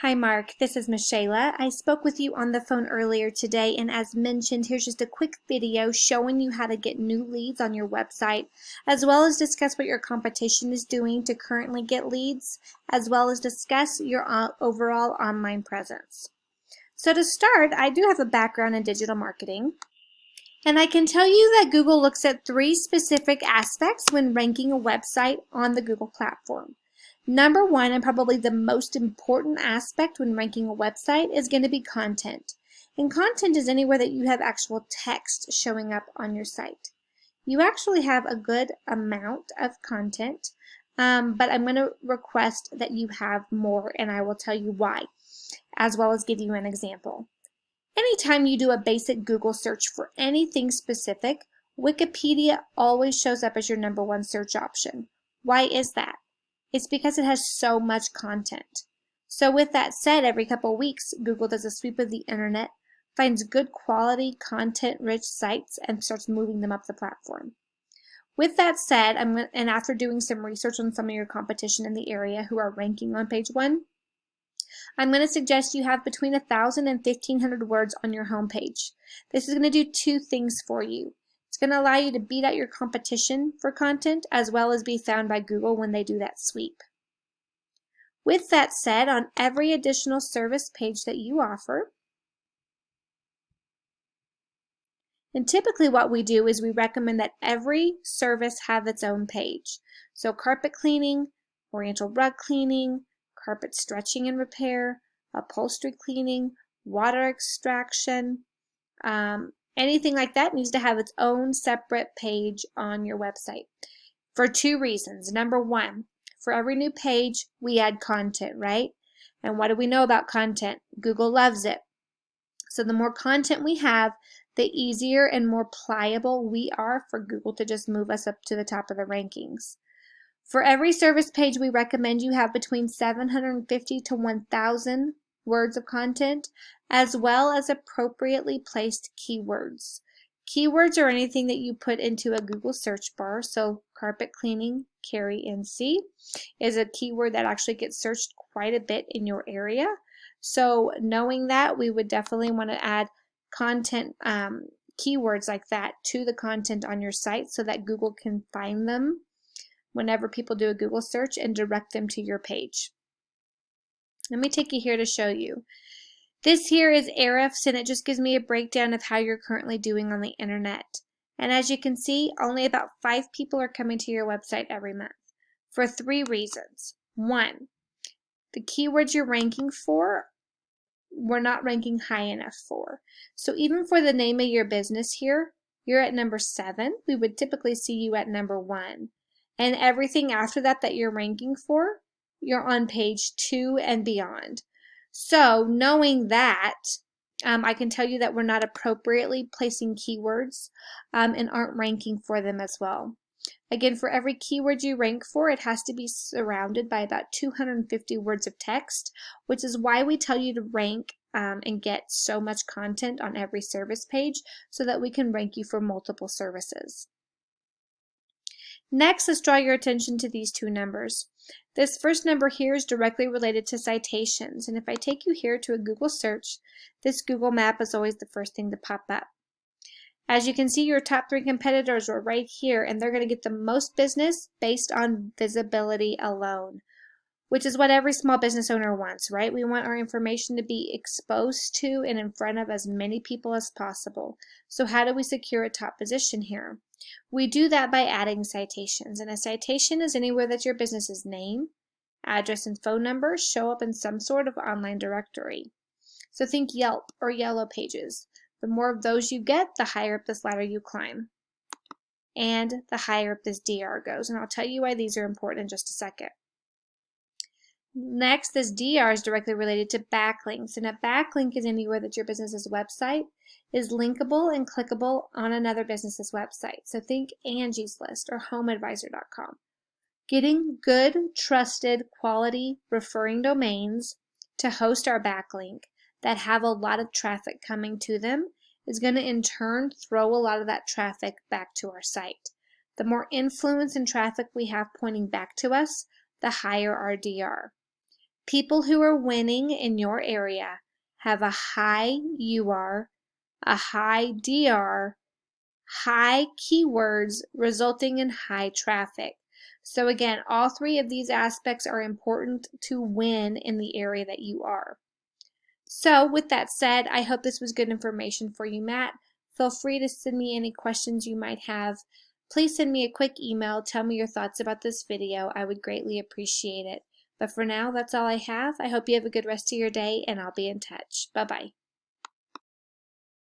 Hi Mark, this is Michela. I spoke with you on the phone earlier today, and as mentioned, here's just a quick video showing you how to get new leads on your website, as well as discuss what your competition is doing to currently get leads, as well as discuss your overall online presence. So to start, I do have a background in digital marketing, and I can tell you that Google looks at three specific aspects when ranking a website on the Google platform. Number one, and probably the most important aspect when ranking a website, is going to be content. And content is anywhere that you have actual text showing up on your site. You actually have a good amount of content, but I'm going to request that you have more, and I will tell you why, as well as give you an example. Anytime you do a basic Google search for anything specific, Wikipedia always shows up as your number one search option. Why is that? It's because it has so much content. So with that said, every couple of weeks, Google does a sweep of the internet, finds good quality, content-rich sites, and starts moving them up the platform. With that said, and after doing some research on some of your competition in the area who are ranking on page one, I'm going to suggest you have between 1,000 and 1,500 words on your homepage. This is going to do two things for you. It's going to allow you to beat out your competition for content, as well as be found by Google when they do that sweep. With that said, on every additional service page that you offer, and typically what we do is we recommend that every service have its own page. So carpet cleaning, oriental rug cleaning, carpet stretching and repair, upholstery cleaning, water extraction, anything like that needs to have its own separate page on your website for two reasons. Number one, for every new page, we add content, right? And what do we know about content? Google loves it. So the more content we have, the easier and more pliable we are for Google to just move us up to the top of the rankings. For every service page, we recommend you have between 750 to 1,000 words of content, as well as appropriately placed keywords. Keywords are anything that you put into a Google search bar. So carpet cleaning, Carrie NC, is a keyword that actually gets searched quite a bit in your area. So knowing that, we would definitely want to add content keywords like that to the content on your site so that Google can find them whenever people do a Google search and direct them to your page. Let me take you here to show you. This here is Ahrefs, and it just gives me a breakdown of how you're currently doing on the internet. And as you can see, only about 5 people are coming to your website every month for 3 reasons. 1, the keywords you're ranking for, we're not ranking high enough for. So even for the name of your business here, you're at number 7. We would typically see you at number 1. And everything after that that you're ranking for, you're on page 2 and beyond. So knowing that, I can tell you that we're not appropriately placing keywords and aren't ranking for them as well. Again, for every keyword you rank for, it has to be surrounded by about 250 words of text, which is why we tell you to rank and get so much content on every service page so that we can rank you for multiple services. Next, let's draw your attention to these two numbers. This first number here is directly related to citations, and if I take you here to a Google search, this Google map is always the first thing to pop up. As you can see, your top 3 competitors are right here, and they're going to get the most business based on visibility alone, which is what every small business owner wants, right? We want our information to be exposed to and in front of as many people as possible. So how do we secure a top position here? We do that by adding citations, and a citation is anywhere that your business's name, address, and phone number show up in some sort of online directory. So think Yelp or Yellow Pages. The more of those you get, the higher up this ladder you climb, and the higher up this DR goes, and I'll tell you why these are important in just a second. Next, this DR is directly related to backlinks, and a backlink is anywhere that your business's website is linkable and clickable on another business's website. So think Angie's List or HomeAdvisor.com. Getting good, trusted, quality referring domains to host our backlink that have a lot of traffic coming to them is going to in turn throw a lot of that traffic back to our site. The more influence and traffic we have pointing back to us, the higher our DR. People who are winning in your area have a high UR, a high DR, high keywords resulting in high traffic. So again, all three of these aspects are important to win in the area that you are. So with that said, I hope this was good information for you, Matt. Feel free to send me any questions you might have. Please send me a quick email. Tell me your thoughts about this video. I would greatly appreciate it. But for now, that's all I have. I hope you have a good rest of your day, and I'll be in touch. Bye-bye.